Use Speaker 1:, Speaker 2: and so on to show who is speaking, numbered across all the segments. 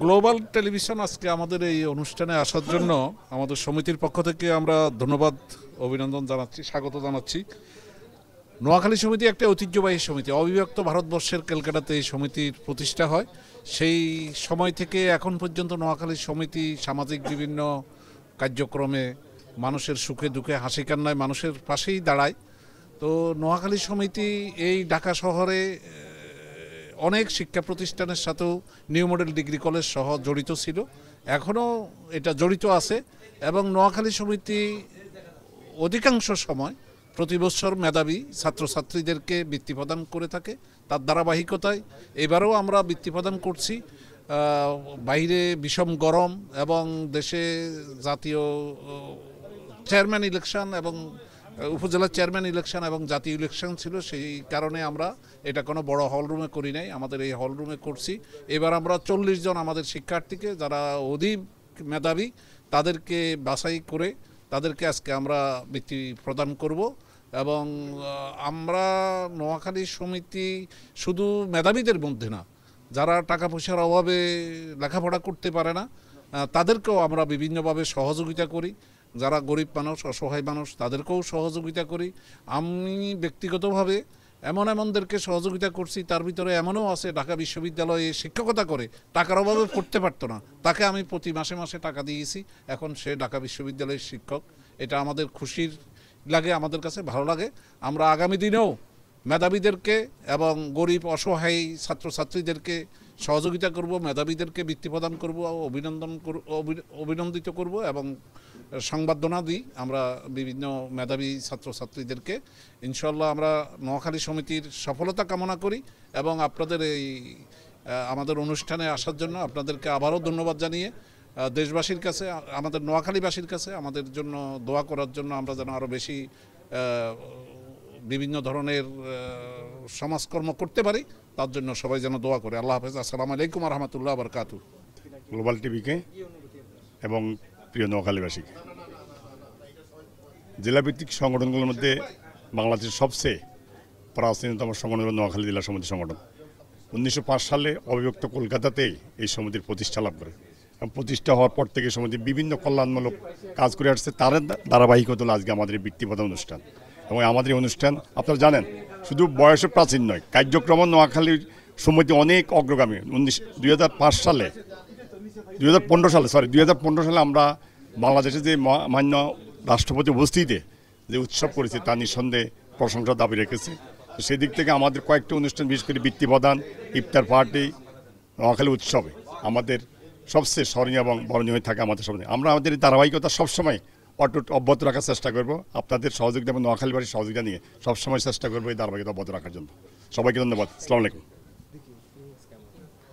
Speaker 1: Global television আজকে আমাদের এই অনুষ্ঠানে আসার জন্য আমাদের সমিতির পক্ষ থেকে আমরা ধন্যবাদ অভিনন্দন জানাচ্ছি, স্বাগত জানাচ্ছি। নোয়াখালী সমিতি একটা ঐতিহ্যবাহী সমিতি, অবিভক্ত ভারতবর্ষের ক্যালকাটাতে এই সমিতির প্রতিষ্ঠা হয়। সেই সময় থেকে এখন পর্যন্ত নোয়াখালী সমিতি সামাজিক বিভিন্ন কার্যক্রমে মানুষের সুখে দুঃখে হাসি কান্নায় মানুষের পাশেই দাঁড়ায়। তো নোয়াখালী সমিতি এই ঢাকা শহরে অনেক শিক্ষা প্রতিষ্ঠানের সাথেও নিউ মডেল ডিগ্রি কলেজ সহ জড়িত ছিল, এখনও এটা জড়িত আছে। এবং নোয়াখালী সমিতি অধিকাংশ সময় প্রতি বছর মেধাবী ছাত্রছাত্রীদেরকে বৃত্তি প্রদান করে থাকে। তার ধারাবাহিকতায় এবারেও আমরা বৃত্তি প্রদান করছি। বাইরে বিষম গরম এবং দেশে জাতীয় চেয়ারম্যান ইলেকশন এবং উপজেলা চেয়ারম্যান ইলেকশন এবং জাতীয় ইলেকশন ছিল, সেই কারণে আমরা এটা কোনো বড় হলরুমে করি নাই, আমাদের এই হলরুমে করছি। এবার আমরা 40 জন আমাদের শিক্ষার্থীকে যারা অধিক মেধাবী তাদেরকে বাছাই করে তাদেরকে আজকে আমরা বৃত্তি প্রদান করব। এবং আমরা নোয়াখালী সমিতি শুধু মেধাবীদের মধ্যে না, যারা টাকা পয়সার অভাবে লেখাপড়া করতে পারে না তাদেরকেও আমরা বিভিন্নভাবে সহযোগিতা করি। যারা গরিব মানুষ, অসহায় মানুষ, তাদেরকেও সহযোগিতা করি। আমি ব্যক্তিগতভাবে এমনদেরকে সহযোগিতা করছি, তার ভিতরে এমনও আছে ঢাকা বিশ্ববিদ্যালয়ে শিক্ষকতা করে টাকার অভাবে পড়তে পারতো না, তাকে আমি প্রতি মাসে মাসে টাকা দিয়েছি, এখন সে ঢাকা বিশ্ববিদ্যালয়ের শিক্ষক। এটা আমাদের খুশির লাগে, আমাদের কাছে ভালো লাগে। আমরা আগামী দিনেও মেধাবীদেরকে এবং গরিব অসহায় ছাত্রছাত্রীদেরকে সহযোগিতা করব, মেধাবীদেরকে বৃত্তি প্রদান করব, অভিনন্দিত করব এবং সংবর্ধনা দিই আমরা বিভিন্ন মেধাবী ছাত্রছাত্রীদেরকে। ইনশাল্লাহ আমরা নোয়াখালী সমিতির সফলতা কামনা করি এবং আপনাদের এই আমাদের অনুষ্ঠানে আসার জন্য আপনাদেরকে আবারও ধন্যবাদ জানিয়ে দেশবাসীর কাছে, আমাদের নোয়াখালীবাসীর কাছে আমাদের জন্য দোয়া করার জন্য, আমরা যেন আরও বেশি বিভিন্ন ধরনের সমাজকর্ম করতে পারি, তার জন্য সবাই যেন দোয়া করে। আল্লাহ হাফেজ। আসসালামু আলাইকুম ওয়া রাহমাতুল্লাহি ওয়া বারাকাতুহু।
Speaker 2: গ্লোবাল টিভিকে এবং প্রিয় নোয়াখালীবাসীকে, জেলাভিত্তিক সংগঠনগুলোর মধ্যে বাংলাদেশের সবচেয়ে প্রাচীনতম সংগঠন হল নোয়াখালী জেলা সমিতি সংগঠন। 1905 সালে অবিভক্ত কলকাতাতেই এই সমিতির প্রতিষ্ঠা লাভ করে এবং প্রতিষ্ঠা হওয়ার পর থেকে সমিতি বিভিন্ন কল্যাণমূলক কাজ করে আসছে। তার ধারাবাহিকতা হলো আজকে আমাদের এই বৃত্তি প্রদান অনুষ্ঠান। এবং আমাদের এই অনুষ্ঠান আপনারা জানেন শুধু বয়সে প্রাচীন নয়, কার্যক্রম নোয়াখালীর সমিতি অনেক অগ্রগামী। 2015 সালে আমরা বাংলাদেশে যে মান্য রাষ্ট্রপতি উপস্থিতিতে যে উৎসব করেছি তা নিঃসন্দেহে প্রশংসার দাবি রেখেছে। সেই দিক থেকে আমাদের কয়েকটি অনুষ্ঠান, বিশেষ করে বৃত্তি প্রদান, ইফতার পার্টি, নোয়াখালী উৎসবে আমাদের সবচেয়ে স্মরণীয় এবং বরণীয় হয়ে থাকে আমাদের সামনে। আমরা আমাদের এই ধারাবাহিকতা সবসময় অটুট অব্যাহত রাখার চেষ্টা করব। আপনাদের সহযোগিতা এবং নোয়াখালীবাসীর সহযোগিতা নিয়ে সবসময় চেষ্টা করবো এই ধারাবাহিকতা অব্যাহত রাখার জন্য। সবাইকে ধন্যবাদ। আসসালামু আলাইকুম।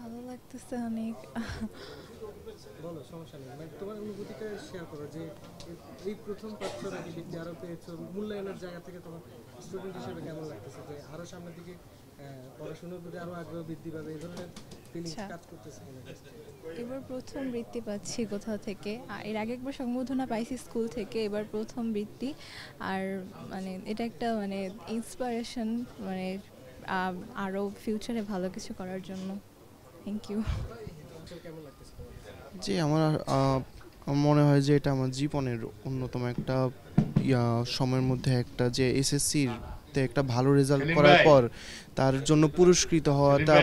Speaker 3: ভালো লাগতেছে অনেক।
Speaker 4: বলো, সমস্যা নেই, মানে তোমার অনুভূতিটা শেয়ার করো যে এই প্রথম পাচ্ছ নাকি বৃত্তি আরো পেয়েছো, মূল্যায়নের জায়গা থেকে তোমার স্টুডেন্ট হিসেবে কেমন লাগতেছে যে আরো সামনের দিকে পড়াশোনার প্রতি আরো আগ্রহ বৃদ্ধি পাবে, এই ধরনের ফিলিংস কাজ করতেছে?
Speaker 3: এবার প্রথম বৃত্তি পাচ্ছি কোথাও থেকে, আর এর আগে একবার সংবর্ধনা পাইছি স্কুল থেকে, এবার প্রথম বৃত্তি। আর মানে এটা একটা মানে ইন্সপিরেশন, মানে আরও ফিউচারে ভালো কিছু করার জন্য। Thank you.
Speaker 5: জি, আমার মনে হয় যে এটা আমার জীবনের অন্যতম একটা সময়ের মধ্যে একটা, যে এসএসসির একটা ভালো রেজাল্ট করার পর তার জন্য পুরস্কৃত হওয়াটা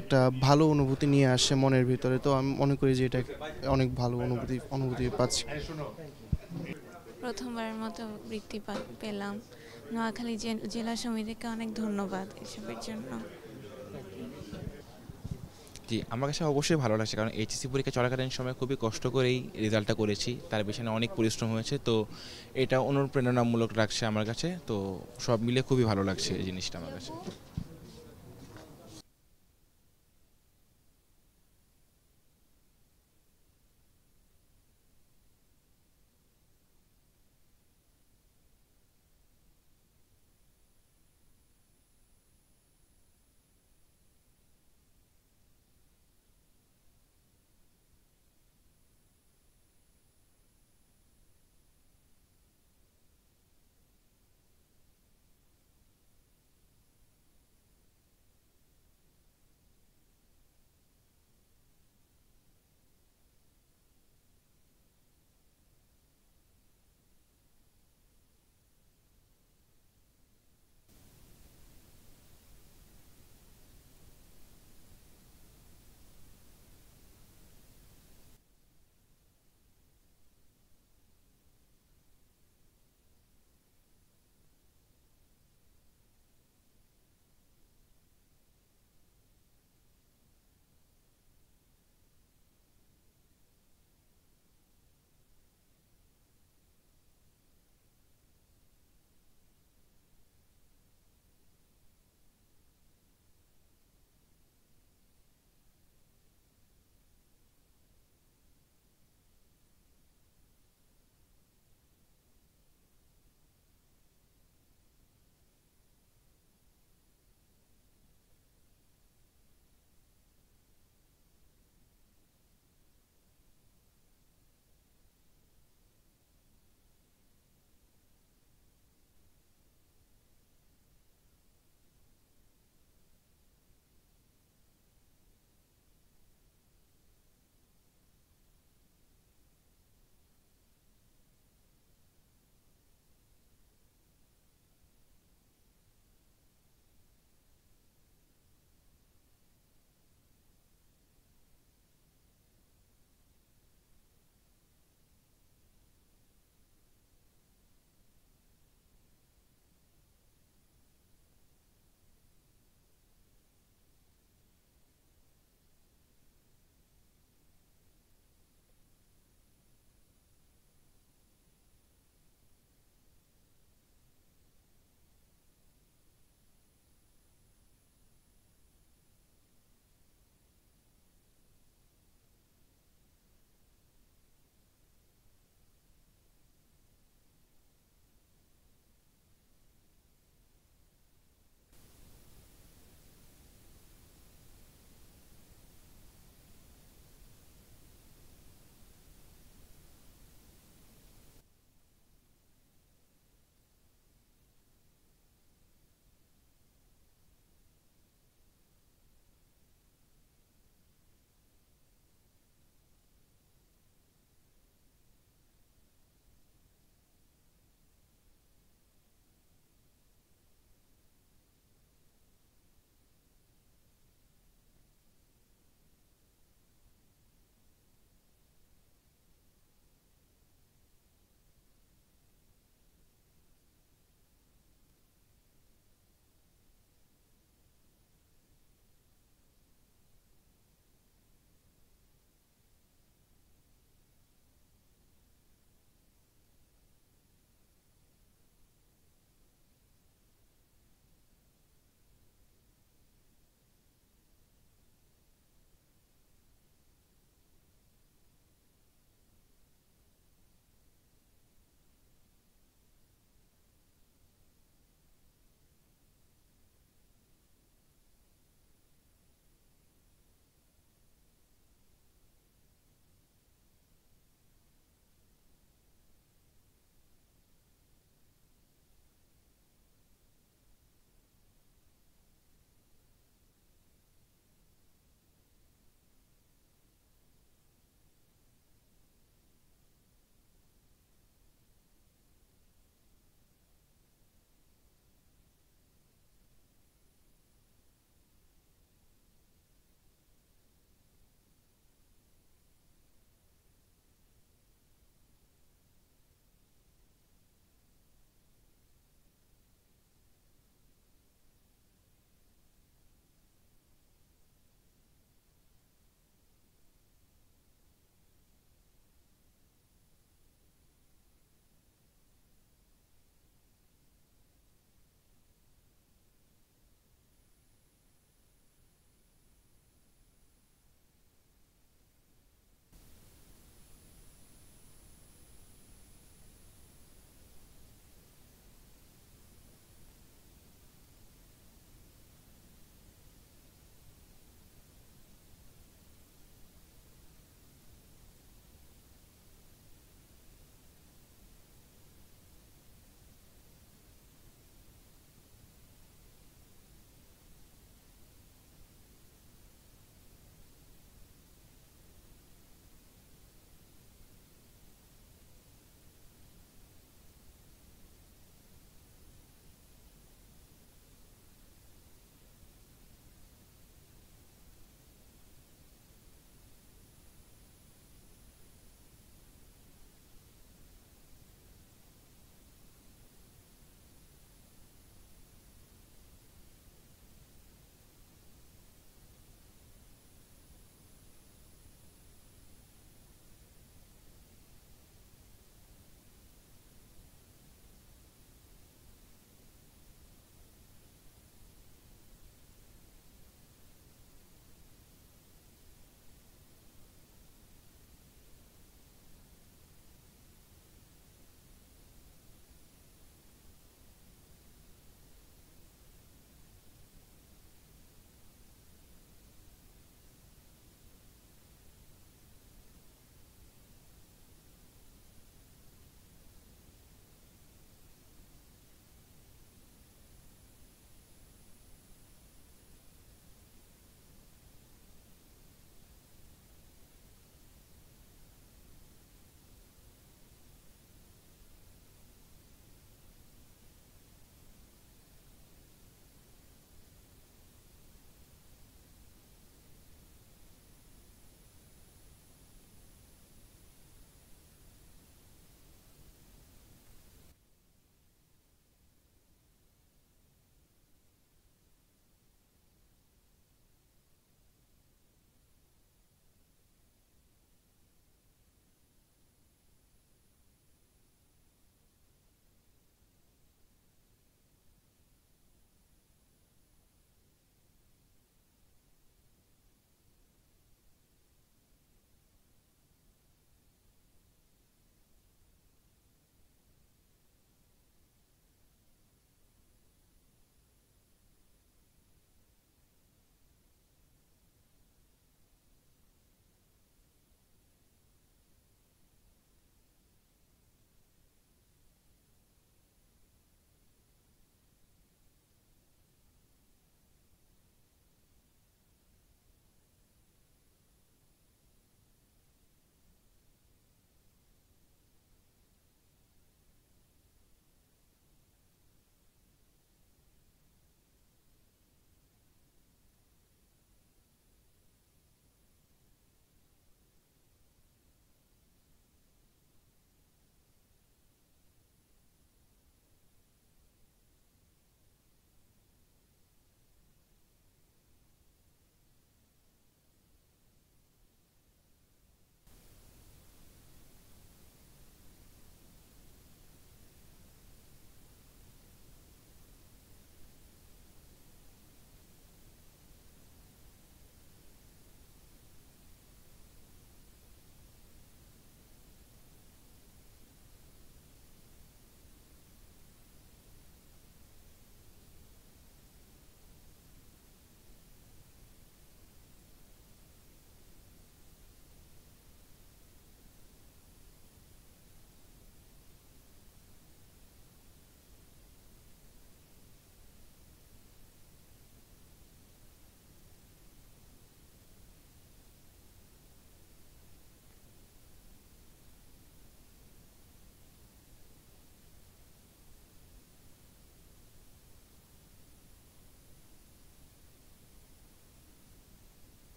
Speaker 5: একটা ভালো অনুভূতি নিয়ে আসে মনের ভিতরে। তো আমি মনে করি যে এটা অনেক ভালো অনুভূতি পাচ্ছি।
Speaker 6: প্রথমবারের মতো বৃত্তি পেলাম। নোয়াখালী জেলা সমিতিকে অনেক ধন্যবাদ এসবের জন্য।
Speaker 7: জি, আমার কাছে অবশ্যই ভালো লাগছে, কারণ এইচএসসি পরীক্ষা চলাকালীন সময় খুবই কষ্ট করেই রেজাল্টটা করেছি, তার পেছনে অনেক পরিশ্রম হয়েছে। তো এটা অনুপ্রেরণামূলক লাগছে আমার কাছে। তো সব মিলে খুবই ভালো লাগছে এই জিনিসটা আমার কাছে।